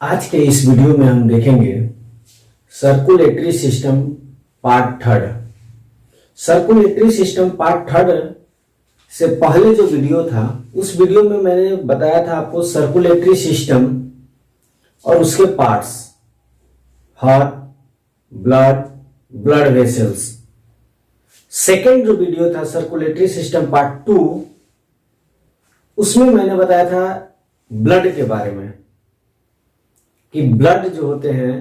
आज के इस वीडियो में हम देखेंगे circulatory system part third. Circulatory system part third से पहले जो वीडियो था उस वीडियो में मैंने बताया था आपको सर्कुलेटरी सिस्टम और उसके parts, heart, blood, blood vessels. Second जो वीडियो था सर्कुलेटरी सिस्टम पार्ट टू, उसमें मैंने बताया था ब्लड के बारे में कि ब्लड जो होते हैं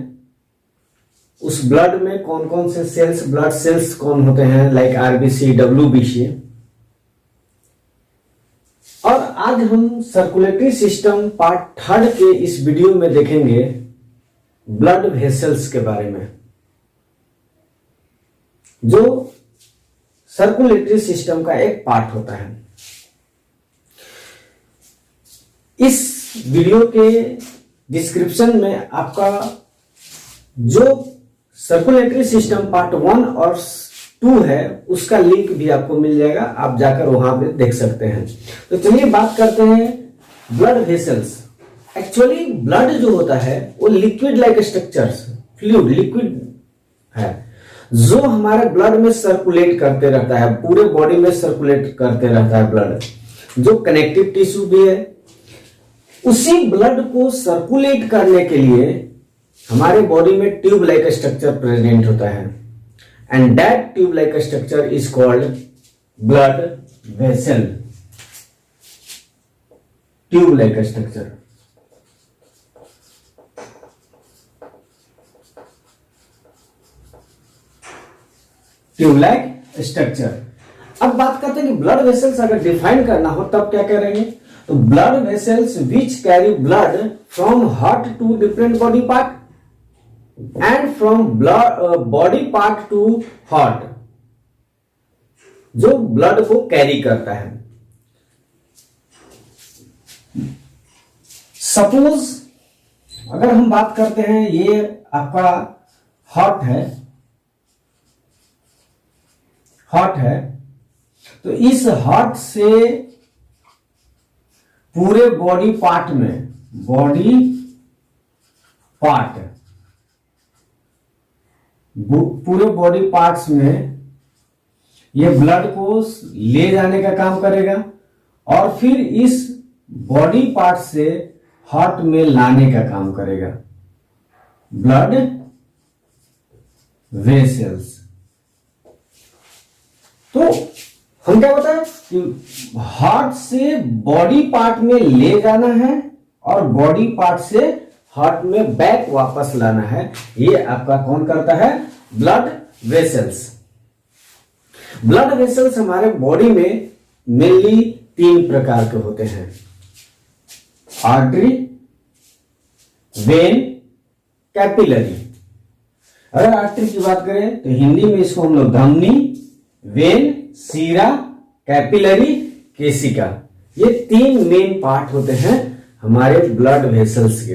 उस ब्लड में कौन कौन से सेल्स, ब्लड सेल्स कौन होते हैं, लाइक आरबीसी, डब्ल्यूबीसी। और आज हम सर्कुलेटरी सिस्टम पार्ट थर्ड के इस वीडियो में देखेंगे ब्लड वेसल्स के बारे में, जो सर्कुलेटरी सिस्टम का एक पार्ट होता है। इस वीडियो के डिस्क्रिप्शन में आपका जो सर्कुलेटरी सिस्टम पार्ट 1 और 2 है उसका लिंक भी आपको मिल जाएगा, आप जाकर वहां पे देख सकते हैं। तो चलिए बात करते हैं ब्लड वेसल्स। एक्चुअली ब्लड जो होता है वो liquid like structures, fluid, liquid है जो हमारे ब्लड में सर्कुलेट करते रहता है, पूरे बॉडी में सर्कुलेट करते रहता है ब्लड, जो कनेक्टिव टिश्यू भी है। उसी ब्लड को सर्कुलेट करने के लिए हमारे बॉडी में ट्यूब लाइक स्ट्रक्चर प्रेजेंट होता है, and that tube like structure is called blood vessel. Tube like structure, tube like structure. अब बात करते हैं कि ब्लड वेसल्स अगर डिफाइन करना हो तब क्या करेंगे। तो blood vessels which carry blood from heart to different body part and from body part to heart, जो ब्लड को कैरी करता है। सपोज अगर हम बात करते हैं, ये आपका हार्ट है, तो इस हार्ट से पूरे बॉडी पार्ट में, पूरे बॉडी पार्ट्स में ये ब्लड को ले जाने का काम करेगा और फिर इस बॉडी पार्ट से हार्ट में लाने का काम करेगा ब्लड वेसल्स। तो हम क्या बताएं कि हार्ट से बॉडी पार्ट में ले जाना है और बॉडी पार्ट से हार्ट में बैक वापस लाना है। ये आपका कौन करता है? Blood vessels. ब्लड वेसल्स हमारे बॉडी में मेनली 3 प्रकार के होते हैं, आर्टरी, वेन, कैपिलरी। अगर आर्टरी की बात करें तो हिंदी में इसको हम लोग धमनी, वेन, सीरा, कैपिलरी, केशिका, ये 3 मेन पार्ट होते हैं हमारे ब्लड वेसल्स के।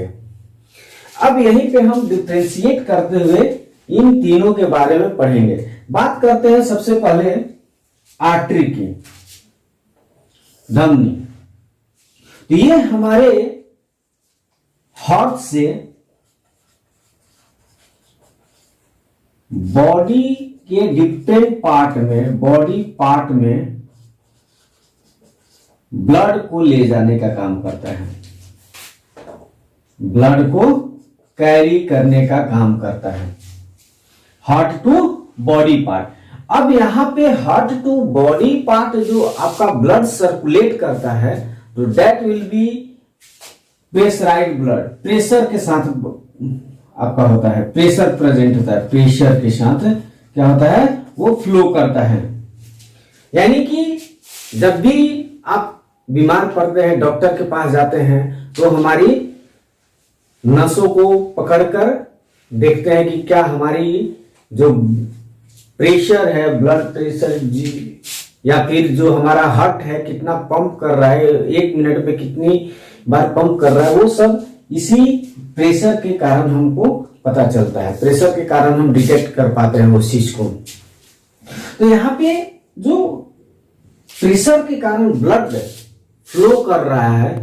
अब यहीं पे हम डिफरेंशिएट करते हुए इन तीनों के बारे में पढ़ेंगे। बात करते हैं सबसे पहले आर्टरी की, धमनी। तो ये हमारे हार्ट से बॉडी के डिफरेंट पार्ट में, बॉडी पार्ट में ब्लड को ले जाने का काम करता है, ब्लड को कैरी करने का काम करता है, हार्ट टू बॉडी पार्ट। अब यहां पे हार्ट टू बॉडी पार्ट जो आपका ब्लड सर्कुलेट करता है, तो that will be pressurised blood, pressure के साथ आपका होता है, प्रेशर प्रेजेंट होता है, प्रेशर के साथ क्या होता है, वो फ्लो करता है। यानी कि जब भी आप बीमार पड़ते हैं, डॉक्टर के पास जाते हैं, तो हमारी नसों को पकड़कर देखते हैं कि क्या हमारी जो प्रेशर है, ब्लड प्रेशर या फिर जो हमारा हार्ट है कितना पंप कर रहा है, 1 मिनट में कितनी बार पंप कर रहा है, वो सब इसी प्रेशर के कारण हमको पता चलता है। प्रेशर के कारण हम डिटेक्ट कर पाते हैं उस चीज को। तो यहाँ पे जो प्रेशर के कारण ब्लड फ्लो कर रहा है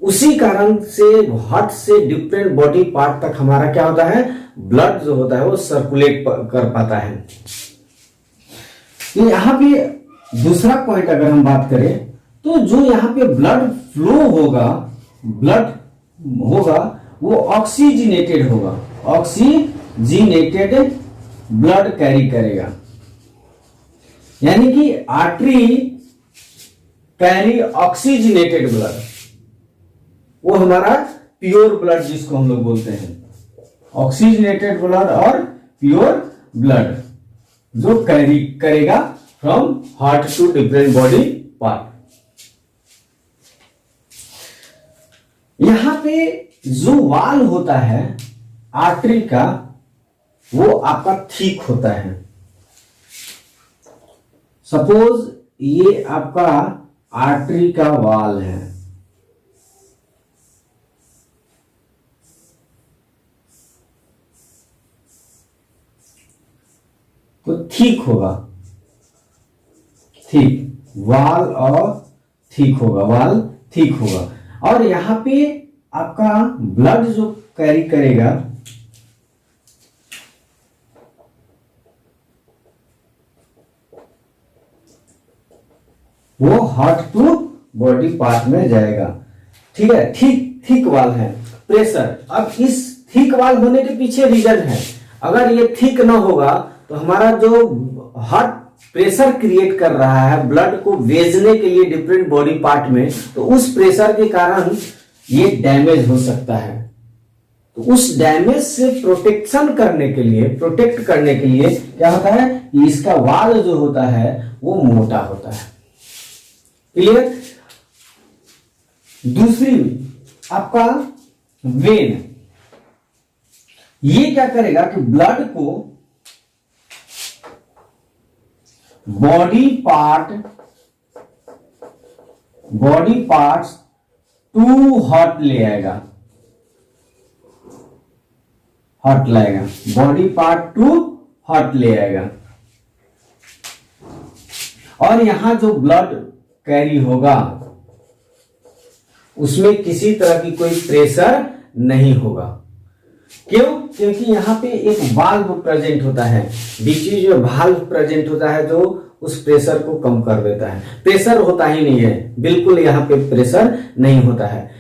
उसी कारण से हार्ट से डिफरेंट बॉडी पार्ट तक हमारा क्या होता है, ब्लड जो होता है वो सर्कुलेट कर पाता है। तो यहाँ पे दूसरा पॉइंट अगर हम बात करें तो जो यहाँ पे ब्लड फ्लो होगा, ब्लड होगा वो ऑक्सीजनेटेड होगा, ऑक्सीजनेटेड ब्लड कैरी करेगा, यानी कि आर्टरी कैरी ऑक्सीजनेटेड ब्लड, वो हमारा प्योर ब्लड जिसको हम लोग बोलते हैं, ऑक्सीजनेटेड ब्लड और प्योर ब्लड जो कैरी करेगा from heart to different body part. यहां पे जो वाल होता है आर्टरी का वो आपका थिक होता है। सपोज ये आपका आर्टरी का वाल है, तो थिक होगा, थिक वाल और थिक होगा, वाल थिक होगा। और यहां पे आपका ब्लड जो कैरी करेगा वो हार्ट टू बॉडी पार्ट में जाएगा, ठीक है। थिक वाल है। प्रेशर, अब इस थिक वाल होने के पीछे रीजन है, अगर ये थिक ना होगा तो हमारा जो हार्ट प्रेशर क्रिएट कर रहा है ब्लड को भेजने के लिए डिफरेंट बॉडी पार्ट में, तो उस प्रेशर के कारण ये डैमेज हो सकता है। तो उस डैमेज से प्रोटेक्ट करने के लिए क्या होता है कि इसका वाल जो होता है वो मोटा होता है। क्लियर। दूसरी आपका वेन, ये क्या करेगा कि ब्लड को बॉडी पार्ट्स टू हार्ट ले आएगा, हार्ट लाएगा, बॉडी पार्ट टू हार्ट ले आएगा। और यहां जो ब्लड कैरी होगा उसमें किसी तरह की कोई प्रेशर नहीं होगा। क्यों? क्योंकि यहां पे एक वाल्व प्रेजेंट होता है, बीच में जो वाल्व प्रेजेंट होता है जो उस प्रेशर को कम कर देता है। प्रेशर होता ही नहीं है, बिल्कुल यहां पे प्रेशर नहीं होता है।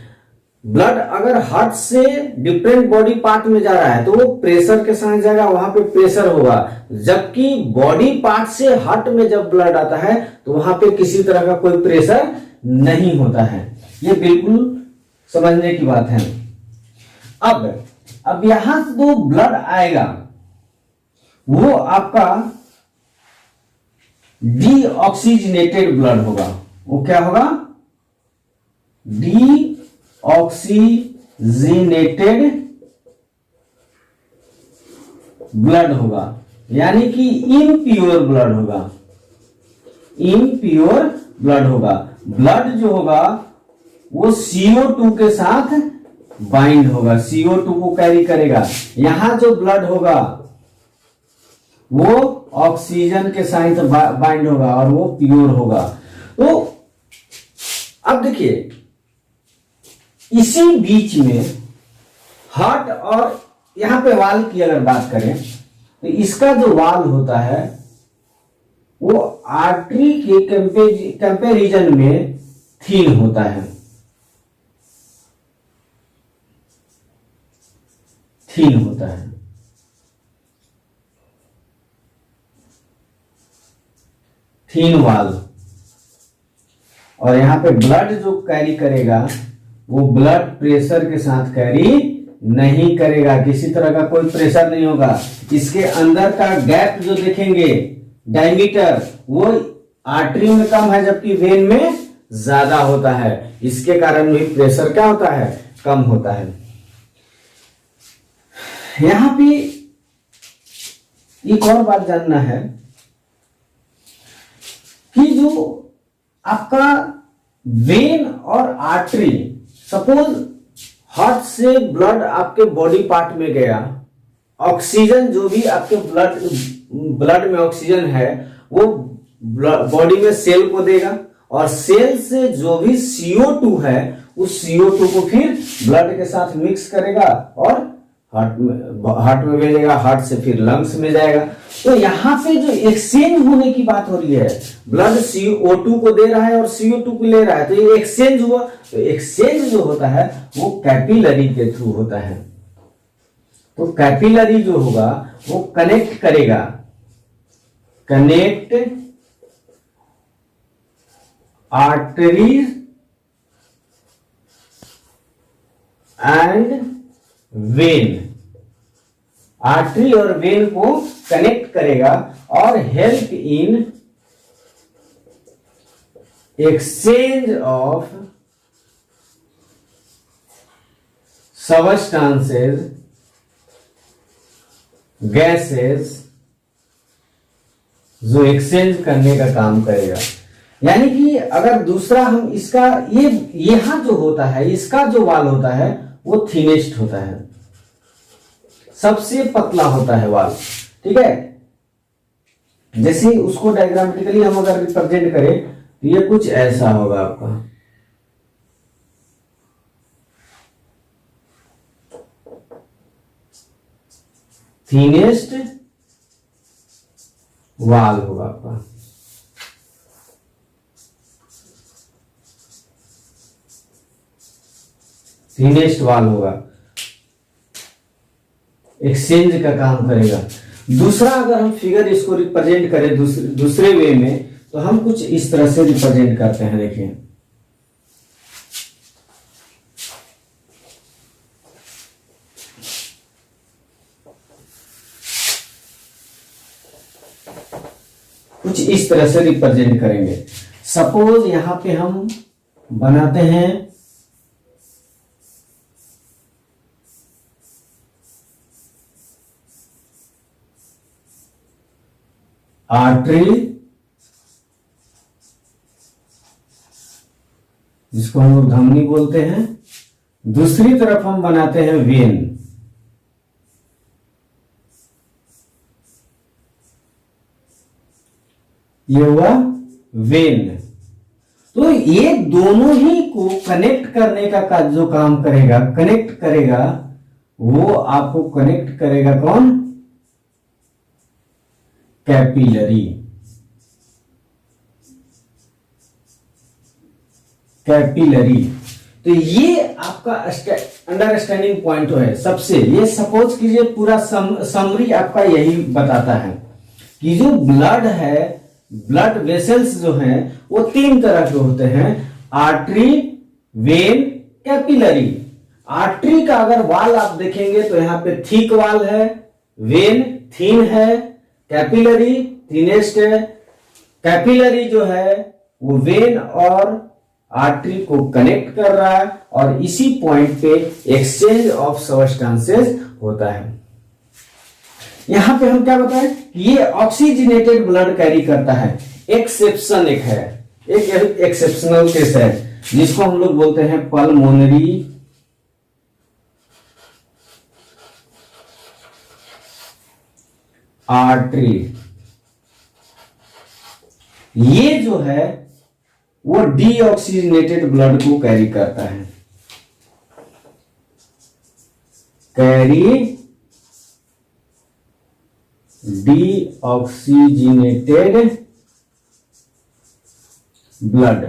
ब्लड अगर हार्ट से डिफरेंट बॉडी पार्ट में जा रहा है तो वो प्रेशर के साथ जाएगा, वहां पे प्रेशर होगा। जबकि बॉडी पार्ट से हार्ट में जब ब्लड आता है तो वहां पे किसी तरह का कोई प्रेशर नहीं होता है। ये बिल्कुल समझने की बात है। अब यहां से जो ब्लड आएगा वो आपका डीऑक्सीजनेटेड ब्लड होगा। वो क्या होगा? डीऑक्सीजनेटेड ब्लड होगा, यानी कि इम्प्योर ब्लड होगा, इम्प्योर ब्लड होगा। ब्लड जो होगा वो CO2 के साथ बाइंड होगा, CO2 को कैरी करेगा। यहां जो ब्लड होगा वो ऑक्सीजन के साथ बाइंड होगा और वो प्योर होगा। तो अब देखिए, इसी बीच में हार्ट और यहां पे वाल की अगर बात करें तो इसका जो वाल होता है वो आर्टरी के कंपैरिजन में थीन होता है, थीन होता है। थीन वाल। और यहां पे ब्लड जो कैरी करेगा वो ब्लड प्रेशर के साथ कैरी नहीं करेगा, किसी तरह का कोई प्रेशर नहीं होगा। इसके अंदर का गैप जो देखेंगे डायमीटर वो आर्टरी में कम है जबकि वेन में ज्यादा होता है। इसके कारण भी प्रेशर क्या होता है? कम होता है। यहां पे एक और बात जानना है कि जो आपका वेन और आर्टरी, सपोज हार्ट से ब्लड आपके बॉडी पार्ट में गया, ऑक्सीजन जो भी आपके ब्लड में ऑक्सीजन है वो बॉडी में सेल को देगा और सेल से जो भी CO2 है उस CO2 को फिर ब्लड के साथ मिक्स करेगा और हार्ट में भेजेगा, हार्ट से फिर लंग्स में जाएगा। तो यहाँ पे जो एक्सचेंज होने की बात हो रही है, ब्लड CO2 को दे रहा है और CO2 को ले रहा है, तो ये एक्सचेंज हुआ। तो एक्सचेंज जो होता है वो कैपिलरी के थ्रू होता है। तो कैपिलरी जो होगा वो कनेक्ट करेगा, connect arteries and when, artery और वेन को कनेक्ट करेगा और help in exchange of substances, gases, जो एक्सचेंज करने का काम करेगा। यानी कि अगर दूसरा हम इसका ये यहां जो होता है, इसका जो वाल होता है वो थिनेस्ट होता है, सबसे पतला होता है वाल, ठीक है। जैसे उसको डायग्रामेटिकली हम अगर रिप्रेजेंट करें तो ये कुछ ऐसा होगा आपका, थिनेस्ट वाल होगा आपका। थिनेस्ट वाल होगा, एक्सचेंज का काम करेगा। दूसरा अगर हम फिगर इसको रिप्रेजेंट करें दूसरे वे में, तो हम कुछ इस तरह से रिप्रेजेंट करते हैं। देखिए कुछ इस तरह से रिप्रेजेंट करेंगे। सपोज यहां पे हम बनाते हैं आर्टरी, जिसको हम लोग धमनी बोलते हैं, दूसरी तरफ हम बनाते हैं वेन। ये हुआ वेन। तो ये दोनों ही को कनेक्ट करने का जो काम करेगा, कनेक्ट करेगा, वो आपको कनेक्ट करेगा कौन? कैपिलरी। कैपिलरी। तो ये आपका अंडरस्टैंडिंग पॉइंट है सबसे। ये सपोज कीजिए पूरा समरी आपका यही बताता है कि जो ब्लड है, ब्लड वेसल्स जो हैं वो तीन तरह के होते हैं, आर्टरी, वेन, कैपिलरी। आर्टरी का अगर वाल आप देखेंगे तो यहाँ पे थिक वाल है, वेन थीन है, कैपिलरी थिनेस्ट है। कैपिलरी जो है वो वेन और आर्टरी को कनेक्ट कर रहा है और इसी पॉइंट पे एक्सचेंज ऑफ सबस्टेंसेस होता है। यहां पे हम क्या बताएं, ये ऑक्सीजनेटेड ब्लड कैरी करता है। एक्सेप्शन एक है, एक एक्सेप्शनल केस है जिसको हम लोग बोलते हैं पल्मोनरी आर्टरी। ये जो है वो डीऑक्सीजनेटेड ब्लड को कैरी करता है, कैरी डीऑक्सीजनेटेड ब्लड।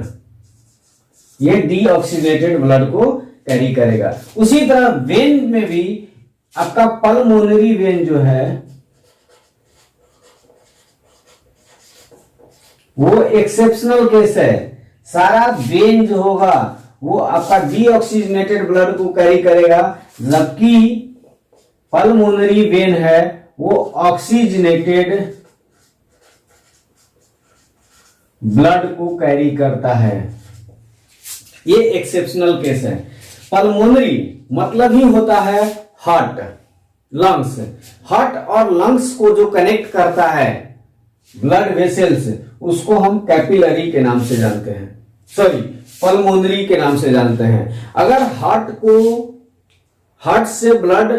ये डीऑक्सीजनेटेड ब्लड को कैरी करेगा। उसी तरह वेन में भी आपका पल्मोनरी वेन जो है वो एक्सेप्शनल केस है। सारा वेन जो होगा वो आपका डीऑक्सीजनेटेड ब्लड को कैरी करेगा, जबकि पल्मोनरी वेन है वो ऑक्सीजनेटेड ब्लड को कैरी करता है। ये एक्सेप्शनल केस है। पल्मोनरी मतलब ही होता है हार्ट, लंग्स। हार्ट और लंग्स को जो कनेक्ट करता है ब्लड वेसल्स, उसको हम कैपिलरी के नाम से जानते हैं, सॉरी पल्मोनरी के नाम से जानते हैं। अगर हार्ट से ब्लड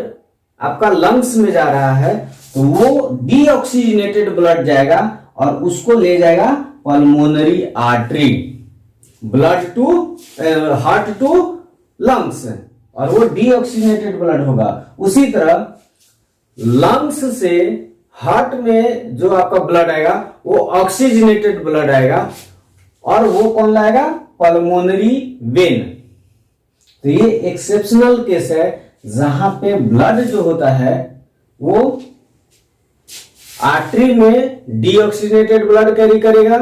आपका लंग्स में जा रहा है तो वो डीऑक्सीजनेटेड ब्लड जाएगा और उसको ले जाएगा pulmonary artery. Blood to heart to lungs, और वो डीऑक्सीजनेटेड ब्लड होगा। उसी तरह लंग्स से हार्ट में जो आपका ब्लड आएगा वो ऑक्सीजनेटेड ब्लड आएगा, और वो कौन लाएगा? Pulmonary vein. तो ये एक्सेप्शनल केस है जहां पे ब्लड जो होता है वो आर्टरी में डीऑक्सीजनेटेड ब्लड कैरी करेगा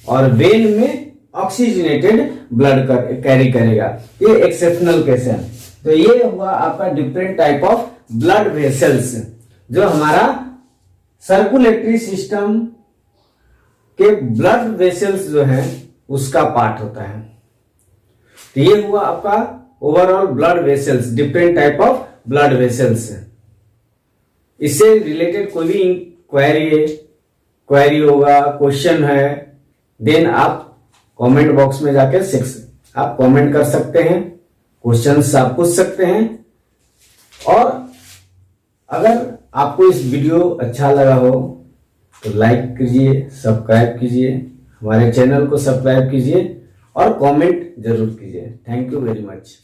और वेन में ऑक्सीजनेटेड ब्लड कैरी करेगा। ये एक्सेप्शनल केस है। तो ये हुआ आपका different type of blood vessels, जो हमारा सर्कुलेटरी सिस्टम के ब्लड वेसल्स जो है उसका पार्ट होता है। तो ये हुआ आपका overall blood vessels, different type of blood vessels. इससे रिलेटेड कोई भी क्वेरी होगा, क्वेश्चन है, देन आप कमेंट बॉक्स में जाकर आप कमेंट कर सकते हैं, क्वेश्चंस आप पूछ सकते हैं। और अगर आपको इस वीडियो अच्छा लगा हो तो लाइक कीजिए, सब्सक्राइब कीजिए, हमारे चैनल को सब्सक्राइब कीजिए और कमेंट जरूर कीजिए। Thank you very much.